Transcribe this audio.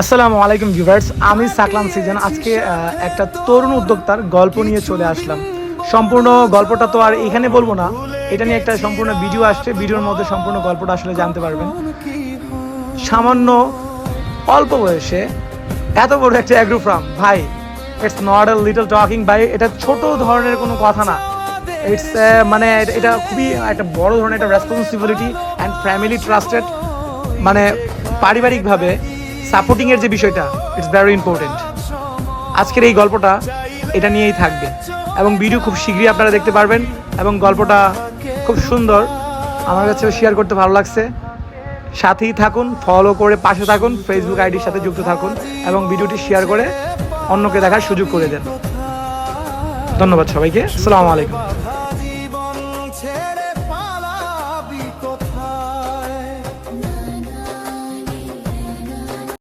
আসসালামু আলাইকুম ভিউয়ার্স, আমি সাকলান সিজন। আজকে একটা তরুণ উদ্যোক্তার গল্প নিয়ে চলে আসলাম। সম্পূর্ণ গল্পটা তো আর এখানে বলবো না, এটা নিয়ে একটা সম্পূর্ণ ভিডিও আসছে, ভিডিওর মধ্যে সম্পূর্ণ গল্পটা আসলে জানতে পারবেন। সামান্য অল্প বয়সে এত বড় একটা অ্যাগ্রো ফার্ম, ভাই it's not a little talking ভাই, এটা ছোট ধরনের কোনো কথা না। ইটস মানে এটা খুবই একটা বড় ধরনের একটা রেসপন্সিবিলিটি অ্যান্ড ফ্যামিলি ট্রাস্টেড, মানে পারিবারিকভাবে সাপোর্টিংয়ের যে বিষয়টা, ইটস ভেরি ইম্পর্টেন্ট। আজকের এই গল্পটা এটা নিয়েই থাকবে এবং ভিডিও খুব শীঘ্রই আপনারা দেখতে পারবেন এবং গল্পটা খুব সুন্দর, আমার কাছে শেয়ার করতে ভালো লাগছে। সাথেই থাকুন, ফলো করে পাশে থাকুন, ফেসবুক আইডির সাথে যুক্ত থাকুন এবং ভিডিওটি শেয়ার করে অন্যকে দেখার সুযোগ করে দেন। ধন্যবাদ সবাইকে, আসসালামু আলাইকুম।